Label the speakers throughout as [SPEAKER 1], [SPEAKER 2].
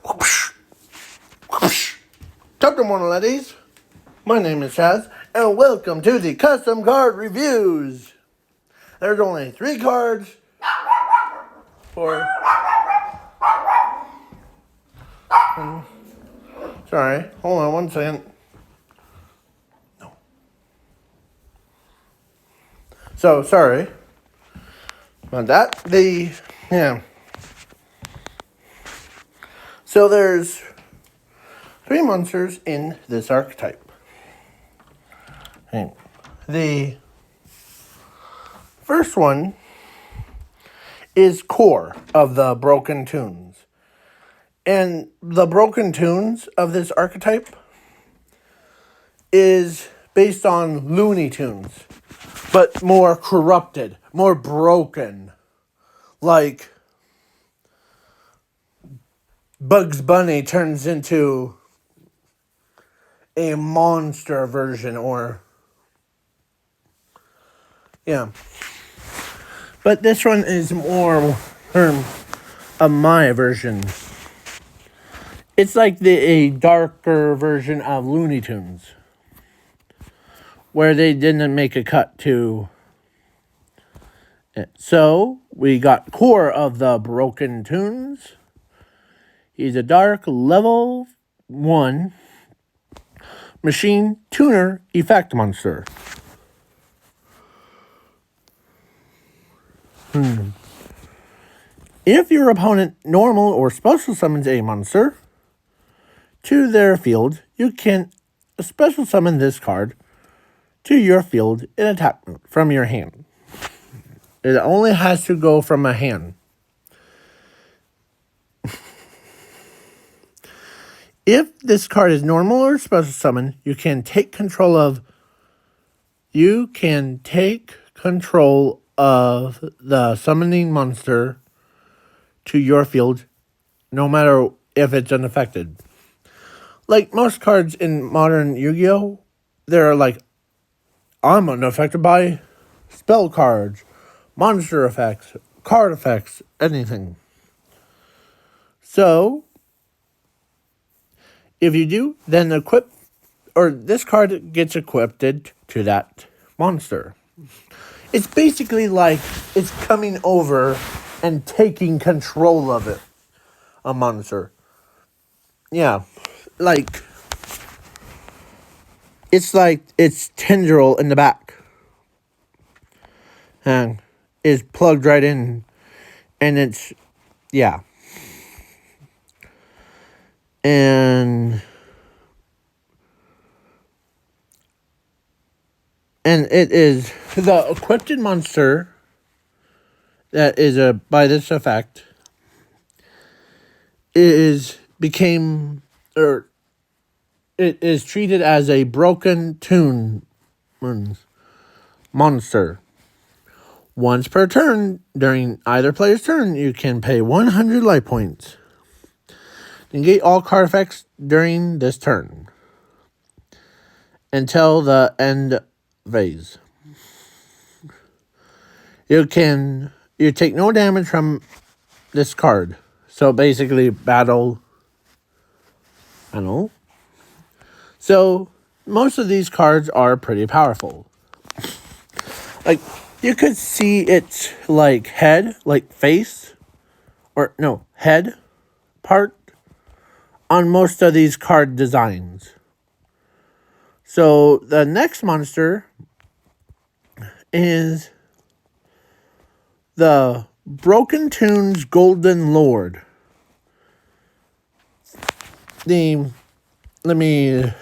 [SPEAKER 1] Whoosh, whoosh. Chapter 1, ladies. My name is Chaz, and welcome to the custom card reviews. There's only 3 cards for... Sorry, hold on one second. No. So, sorry about that. So there's 3 monsters in this archetype. Okay. The first one is Core of the Broken Tunes. And the Broken Tunes of this archetype is based on Looney Tunes, but more corrupted, more broken. Like Bugs Bunny turns into a monster version, But this one is more of my version. It's like a darker version of Looney Tunes, where they didn't make a cut to it. So, we got Core of the Broken Tunes. He's a dark level 1 machine tuner effect monster. If your opponent normal or special summons a monster to their field, you can special summon this card to your field in attack mode from your hand. It only has to go from a hand. If this card is normal or special summon, you can take control of the summoning monster to your field, no matter if it's unaffected. Like most cards in modern Yu-Gi-Oh, they're like, I'm unaffected by spell cards, monster effects, card effects, anything. So, if you do, then this card gets equipped to that monster. It's basically like it's coming over and taking control of it, a monster. Yeah, like its tendril in the back and is plugged right in, and it's And it is the equipped monster that is by this effect it is treated as a broken tune monster. Once per turn, during either player's turn, you can pay 100 life points. Negate all card effects during this turn until the end phase. You take no damage from this card. So basically battle. I don't know. So most of these cards are pretty powerful. Like you could see its like head, like face, or no, head part on most of these card designs. So the next monster is the Broken Tunes Golden Lord. Let me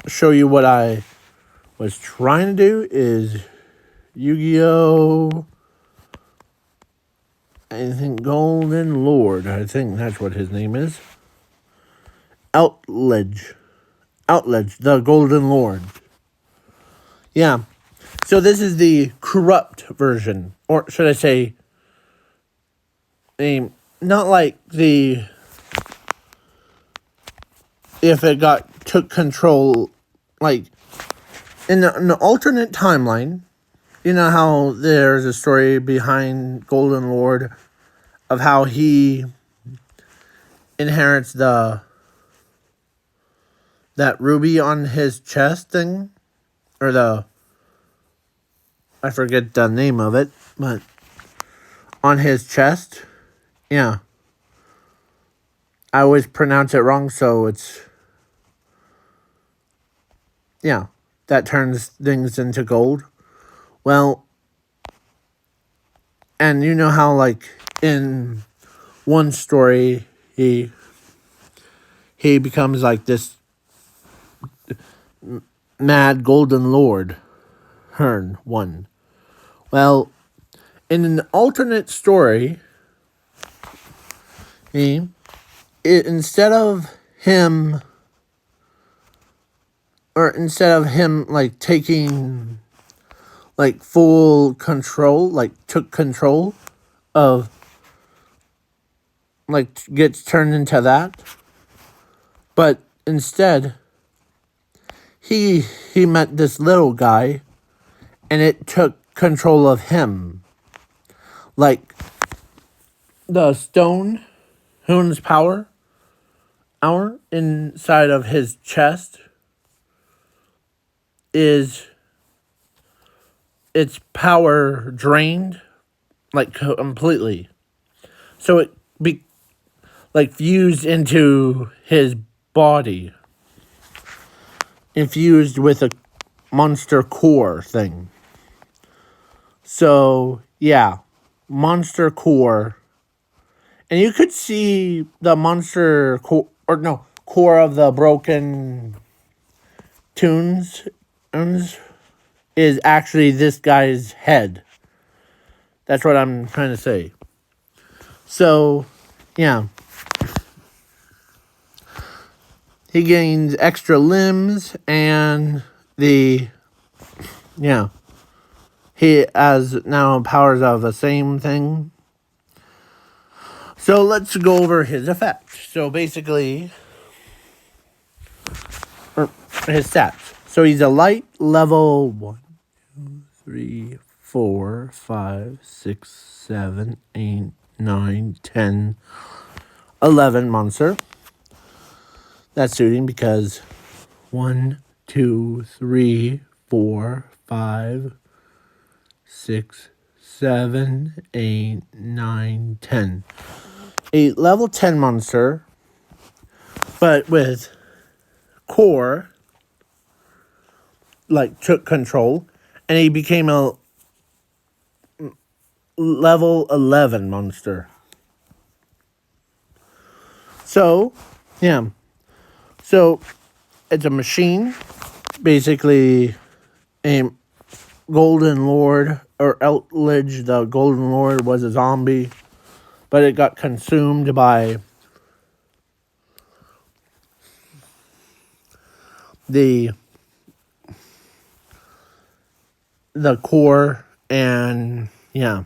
[SPEAKER 1] show you what I was trying to do is Yu-Gi-Oh! I think Golden Lord. I think that's what his name is. Outledge, the Golden Lord. Yeah. So this is the corrupt version. Or should I say, not like the... If it took control, like, in an alternate timeline, you know how there's a story behind Golden Lord of how he inherits that ruby on his chest thing, or I forget the name of it, but on his chest. Yeah. I always pronounce it wrong, so it's, yeah, that turns things into gold. Well, and you know how, like, in one story, he becomes like this mad golden lord, Hearn one. Well, in an alternate story, instead of him like taking like full control, like took control of, like gets turned into that, but instead he met this little guy and it took control of him. Like the stone, Hoon's power hour inside of his chest is its power drained, like completely. So it like fused into his body, infused with a monster core thing. So yeah, monster core, and you could see the monster core, or no, core of the broken tunes is actually this guy's head. That's what I'm trying to say. So, yeah. He gains extra limbs and he has now powers of the same thing. So let's go over his effects. So basically, his stats. So he's a light level 1, 2, 3, 4, 5, 6, 7, 8, 9, 10, 11 monster. That's suiting because 1, 2, 3, 4, 5, 6, 7, 8, 9, 10. A level 10 monster, but with core, like took control, and he became a level 11 monster. So, yeah. So, it's a machine, basically a golden lord, or Outledge the golden lord was a zombie, but it got consumed by the core, and yeah.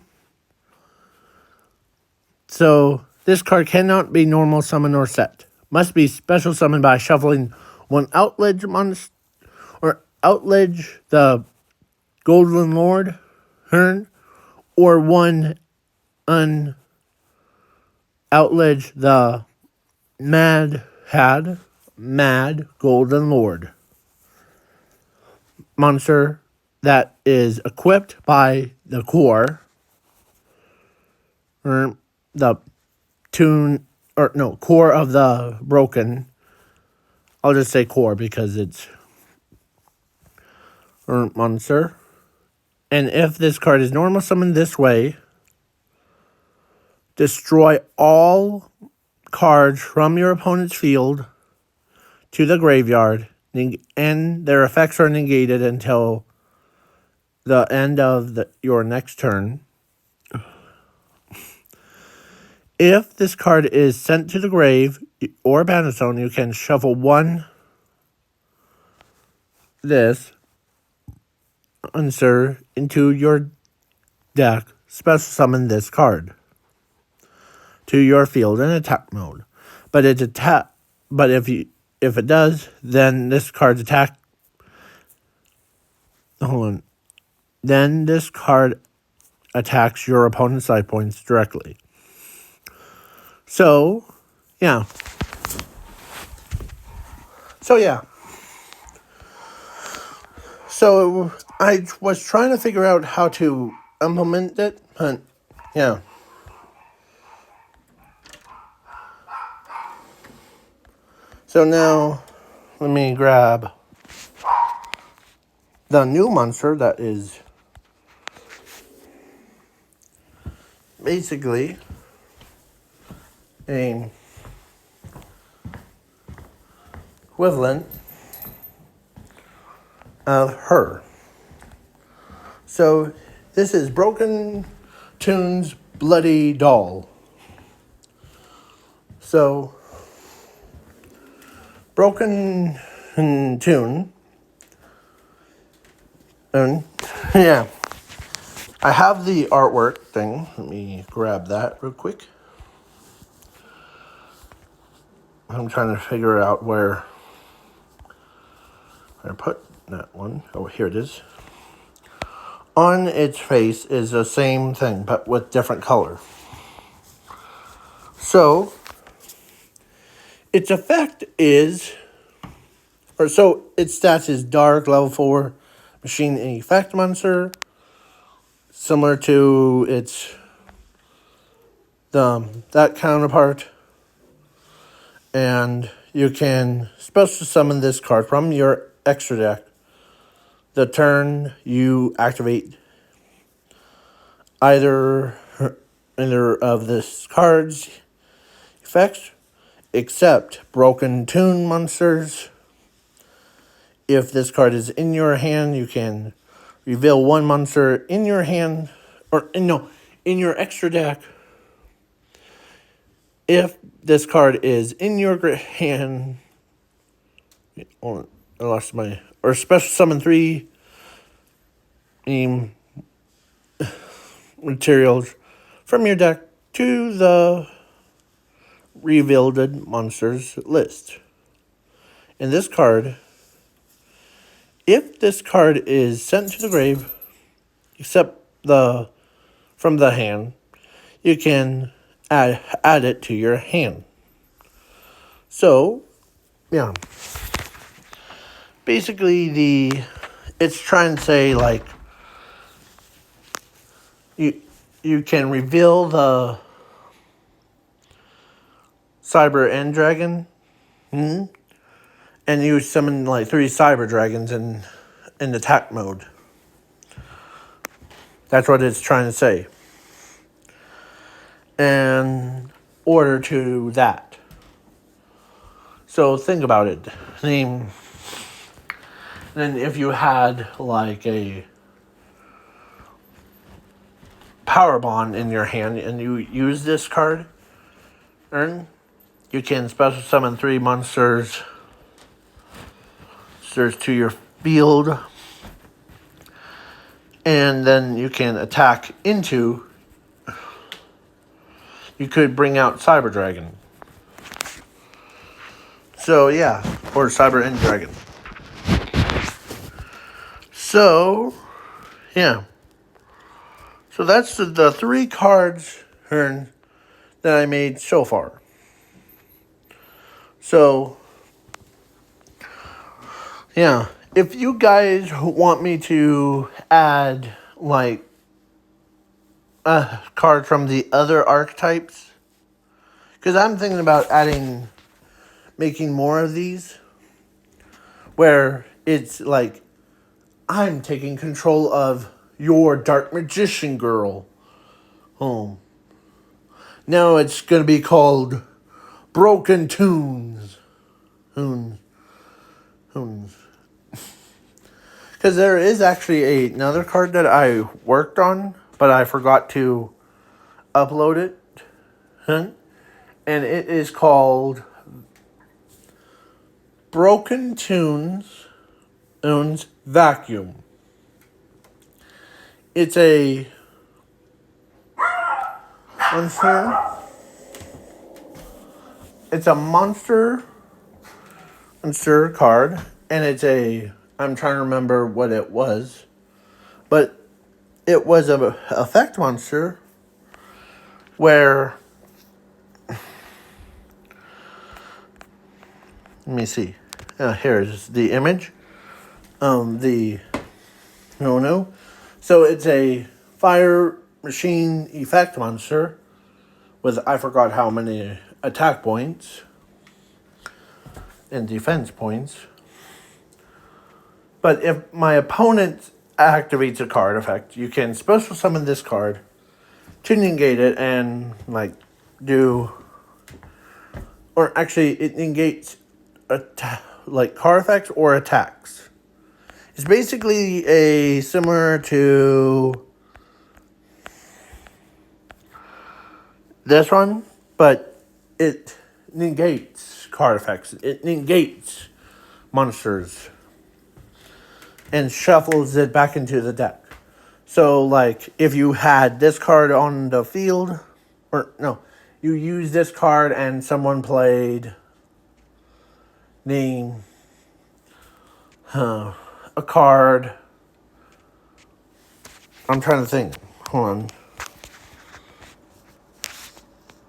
[SPEAKER 1] So this card cannot be normal summon or set. Must be special summoned by shuffling one Outledge monster, or Outledge the Golden Lord Hearn, or one Outledge the Mad Golden Lord monster that is equipped by the core, or the core of the broken. I'll just say core because it's monster. And if this card is normal summoned this way, destroy all cards from your opponent's field to the graveyard, and their effects are negated until the end of your next turn. If this card is sent to the grave or battle zone, you can shuffle one insert into your deck, special summon this card to your field in attack mode. But if it does, then this card's attack. Then this card attacks your opponent's life points directly. So, yeah. So, yeah. So, I was trying to figure out how to implement it, but, yeah. So now, let me grab the new monster that is basically a equivalent of her. So this is Broken Toon's Bloody Doll. So Broken Toon, and yeah, I have the artwork thing. Let me grab that real quick. I'm trying to figure out where I put that one. Oh, here it is. On its face is the same thing, but with different color. So, its effect is, its stats is dark, level 4, machine effect monster, similar to its, that counterpart. And you can special summon this card from your extra deck. The turn you activate either of this card's effects, except Broken Toon monsters. If this card is in your hand, you can reveal one monster in your hand, in your extra deck. If this card is in your hand, I lost my, or special summon 3 materials from your deck to the revealed monsters list. In this card, if this card is sent to the grave, except from the hand, you can add it to your hand. So, yeah. Basically, it's trying to say, like, you can reveal the Cyber End Dragon, and you summon like 3 Cyber Dragons in attack mode. That's what it's trying to say. And order to that. So think about it. Then if you had like a Power Bond in your hand and you use this card, you can special summon 3 monsters to your field, and then you can attack into. You could bring out Cyber Dragon. So yeah, or Cyber End Dragon. So yeah. So that's the 3 cards that I made so far. So yeah, if you guys want me to add like a card from the other archetypes, because I'm thinking about making more of these, where it's like I'm taking control of your Dark Magician girl. Now it's going to be called Broken Toons. Because there is actually another card that I worked on, but I forgot to upload it. And it is called Broken Toons Vacuum. It's a monster card, and I'm trying to remember what it was, but it was a effect monster where let me see. Here's the image. The no. So it's a fire machine effect monster with I forgot how many attack points and defense points. But if my opponent activates a card effect, you can special summon this card to negate it and do, or actually it negates card effects or attacks. It's basically a similar to this one, but it negates card effects. It negates monsters and shuffles it back into the deck. So, if you had this card on the field, or no, you use this card and someone played a card. I'm trying to think. Hold on.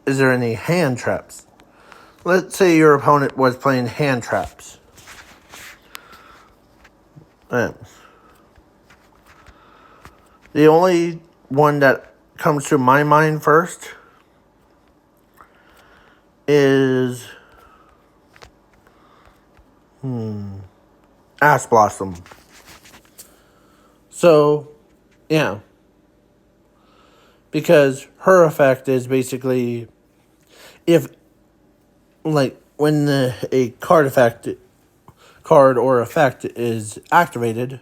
[SPEAKER 1] Is there any hand traps? Let's say your opponent was playing hand traps. The only one that comes to my mind first is Ash Blossom. So, yeah. Because her effect is basically if when a card or effect is activated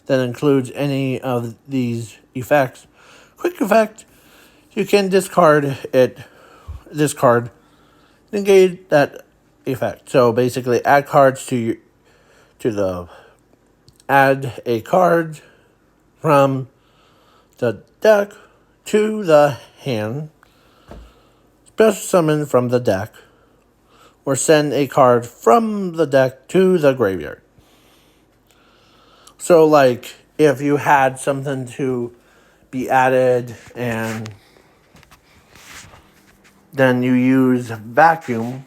[SPEAKER 1] that includes any of these effects. Quick effect, you can discard this card, negate that effect. So basically add cards add a card from the deck to the hand, special summon from the deck, or send a card from the deck to the graveyard. So, if you had something to be added and then you use vacuum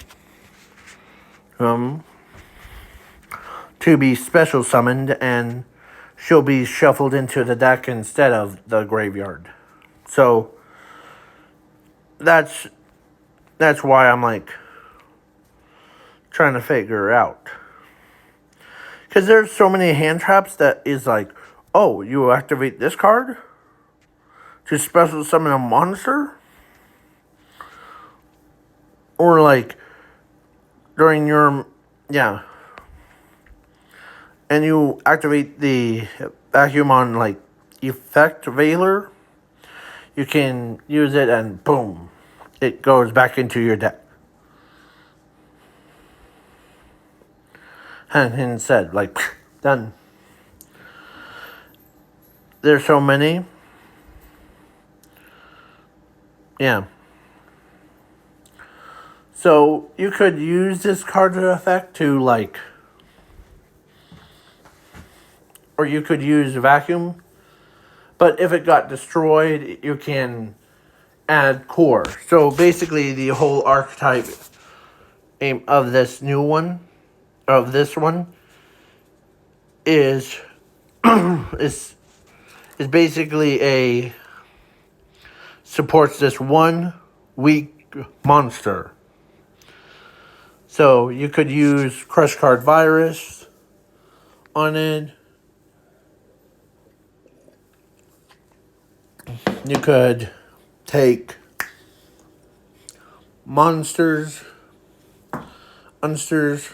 [SPEAKER 1] to be special summoned, and she'll be shuffled into the deck instead of the graveyard. So, that's why I'm trying to figure out. Because there's so many hand traps that is oh, you activate this card to special summon a monster? Or during your, and you activate the vacuum on effect Veiler, you can use it and boom, it goes back into your deck. And instead, done. There's so many. Yeah. So you could use this card effect to or you could use vacuum. But if it got destroyed, you can add core. So basically the whole archetype aim of this one is is basically supports this one weak monster. So you could use Crush Card Virus on it. You could take monsters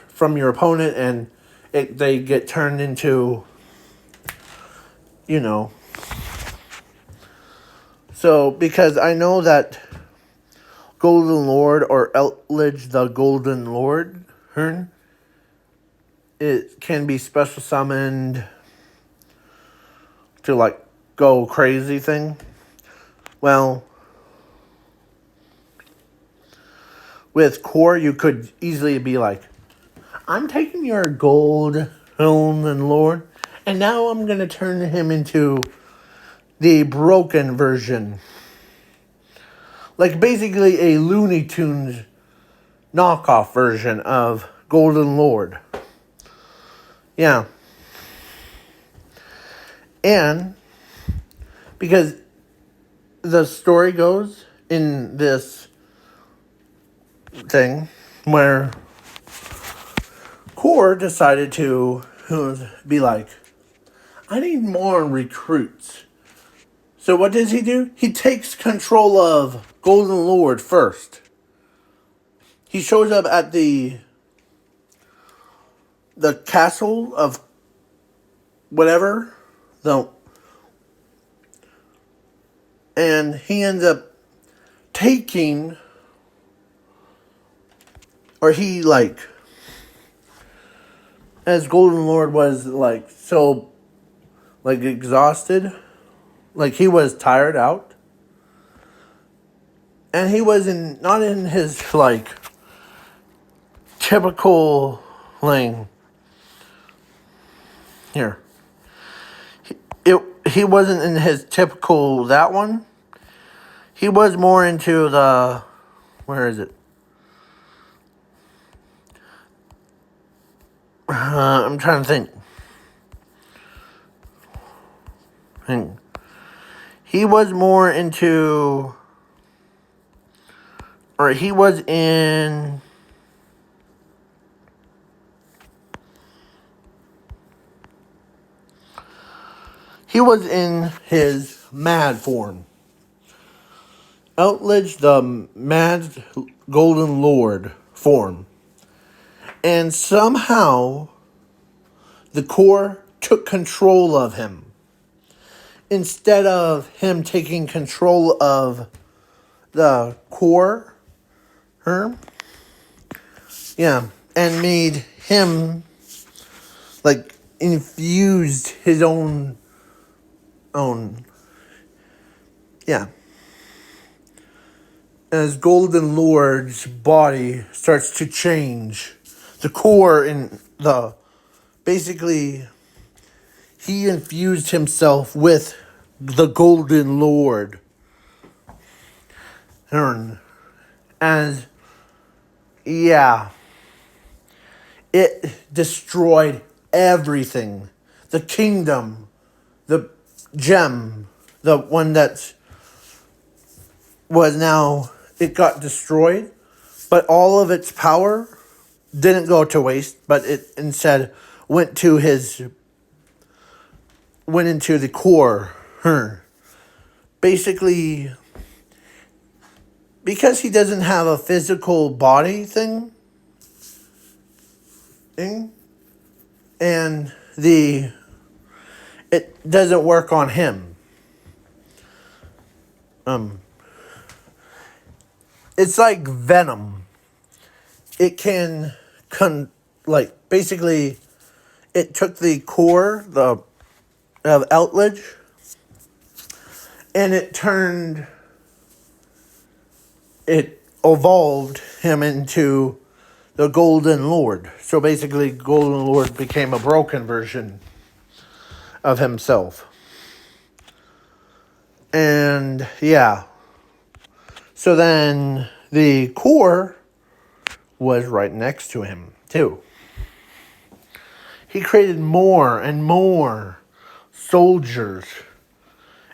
[SPEAKER 1] from your opponent and they get turned into, So, because I know that Golden Lord or Eldritch the Golden Lord, it can be special summoned to go crazy thing. Well, with core, you could easily be I'm taking your Golden Lord, and now I'm going to turn him into the broken version. Basically a Looney Tunes knockoff version of Golden Lord. Yeah. And because the story goes in this thing where Core decided to be like, I need more recruits. So what does he do? He takes control of Golden Lord first. He shows up at the castle of whatever, and he ends up taking, or he as Golden Lord was so exhausted, he was tired out, and he was not in his typical here. He wasn't in his typical that one. He was more into the, where is it? I'm trying to think. He was more into, or he was in, his mad form. Outledge the mad Golden Lord form. And somehow the Core took control of him. Instead of him taking control of the Core, and made him infused his own as Golden Lord's body starts to change, the Core basically he infused himself with the Golden Lord. As it destroyed everything. The kingdom, the gem, the one that was now, it got destroyed, but all of its power didn't go to waste, but it instead went into the Core. Basically, because he doesn't have a physical body thing, and it doesn't work on him. It's like venom. It can basically, it took the Core of Outledge, and it evolved him into the Golden Lord. So basically, Golden Lord became a broken version of himself. And so then the Core was right next to him too. He created more and more soldiers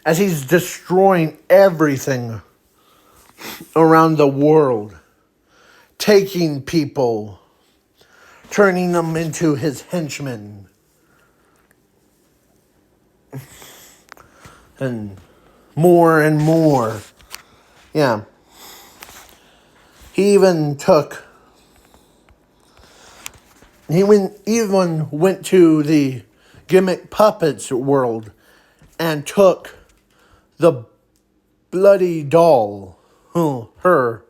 [SPEAKER 1] as he's destroying everything around the world, taking people, turning them into his henchmen, and more and more. He even went to the gimmick puppets world and took the bloody doll, her,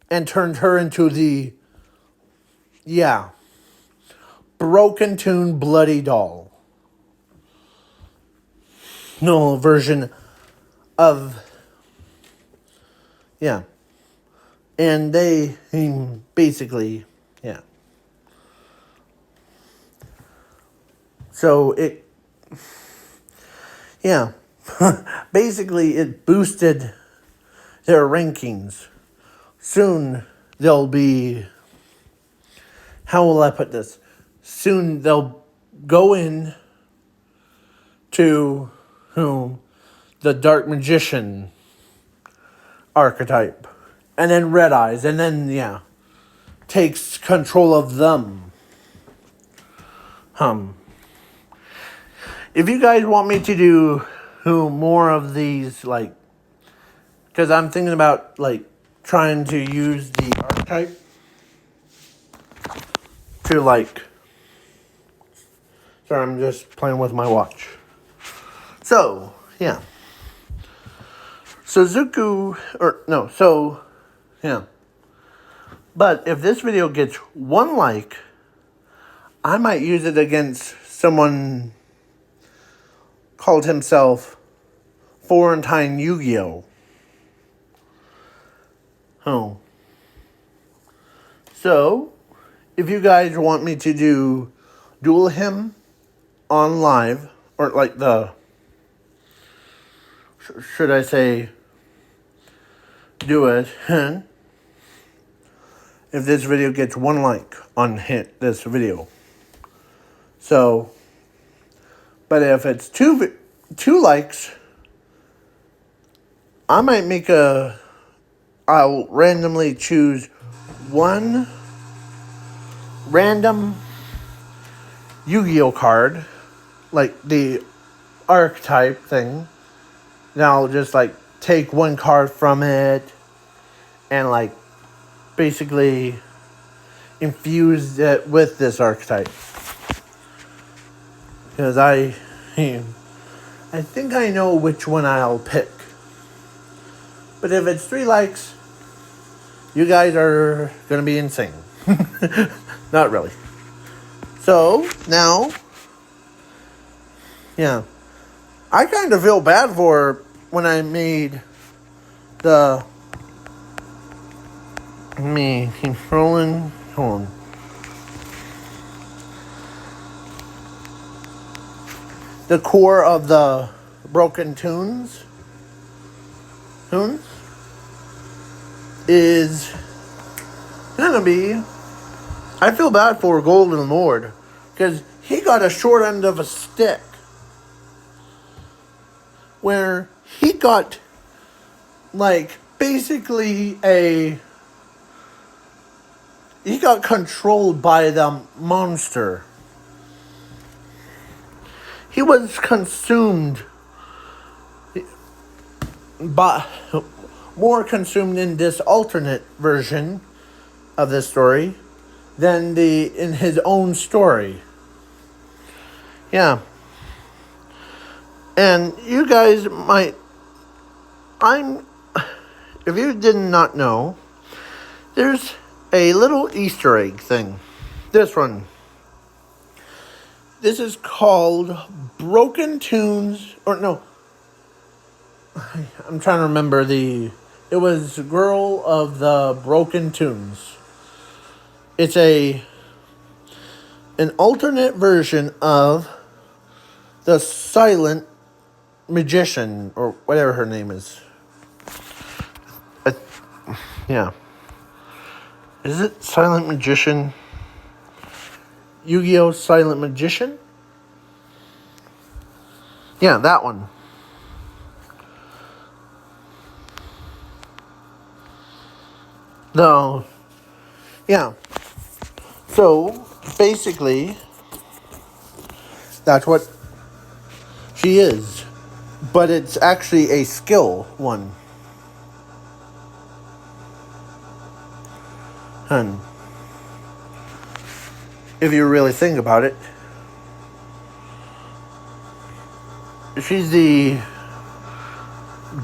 [SPEAKER 1] and turned her into the broken tune bloody doll. No version of and they basically so it basically it boosted their rankings. Soon they'll be how will I put this? Soon they'll go in to the dark magician archetype. And then Red Eyes. And then, takes control of them. If you guys want me to do more of these, like, because I'm thinking about, like, trying to use the archetype to, like, sorry, I'm just playing with my watch. So, yeah. But if this video gets 1 like, I might use it against someone called himself Florentine Yu-Gi-Oh! So, if you guys want me to duel him on live, or like should I say, do it, if this video gets 1 like on this video. So, but if it's two likes, I might I'll randomly choose 1 random Yu-Gi-Oh card, like the archetype thing. Then I'll just like take 1 card from it and like basically infuse it with this archetype. Because I think I know which one I'll pick. But if it's 3 likes, you guys are going to be insane. Not really. So, now, I kind of feel bad for when I made the... keep rolling. Hold on. The core of the Broken Tunes is gonna be... I feel bad for Golden Lord, because he got a short end of a stick. Where he got, like, basically he got controlled by the monster. He was consumed, but more consumed in this alternate version of this story than in his own story. Yeah. And you guys might... if you did not know, there's a little Easter egg thing. This one. This is called Broken Tunes... Or no. I'm trying to remember it was Girl of the Broken Tunes. It's an alternate version of the Silent Magician, or whatever her name is. Is it Silent Magician? Yu-Gi-Oh! Silent Magician? Yeah, that one. No. Yeah. So, basically, that's what she is. But it's actually a skill one. And if you really think about it, she's the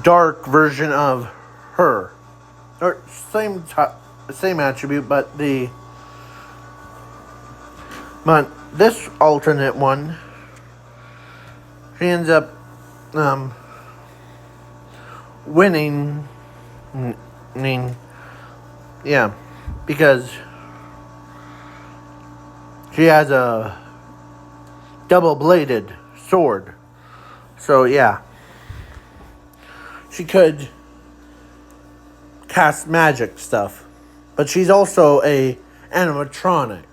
[SPEAKER 1] dark version of her. Or same attribute, but this alternate one, she ends up winning. Yeah, because she has a double-bladed sword. So yeah, she could cast magic stuff, but she's also a animatronic.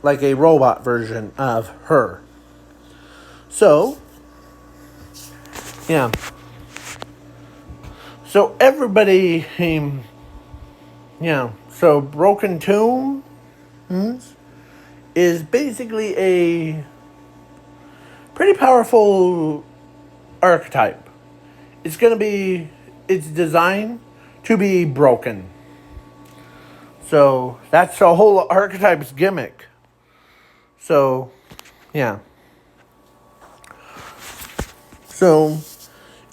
[SPEAKER 1] like a robot version of her. So, yeah. So everybody, so Broken Tomb is basically a pretty powerful archetype. It's designed to be broken. So that's the whole archetype's gimmick. So, yeah. So,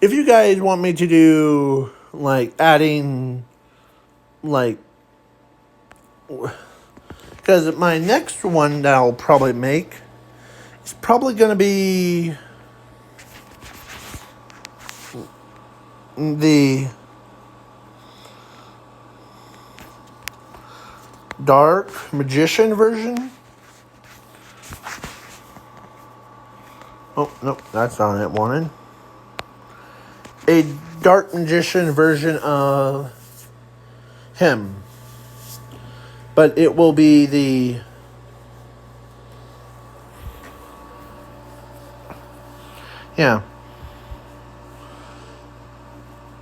[SPEAKER 1] if you guys want me to do, like, adding, like, because my next one that I'll probably make is probably going to be the Dark Magician version. Oh, nope, that's not it wanted. A Dark Magician version of him. But it will be the... Yeah.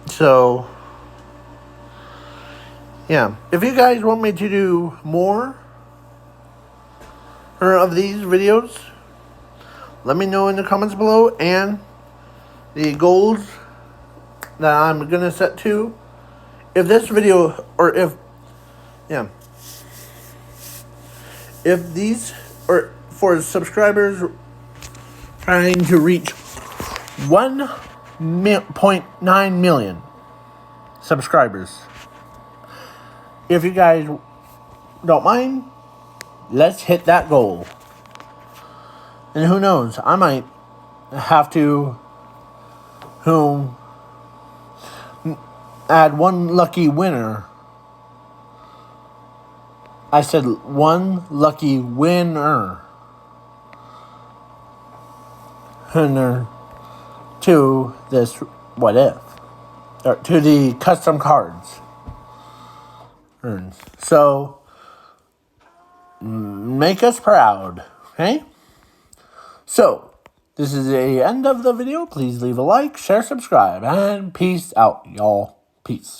[SPEAKER 1] So... Yeah. If you guys want me to do more of these videos, let me know in the comments below. And the goals that I'm going to set to. If this video, or if... Yeah. If these, or for subscribers trying to reach 1.9 million subscribers. If you guys don't mind, let's hit that goal. And who knows, I might have to add one lucky winner. I said one lucky winner to this what if, or to the custom cards. So make us proud, okay? So this is the end of the video. Please leave a like, share, subscribe, and peace out, y'all. Peace.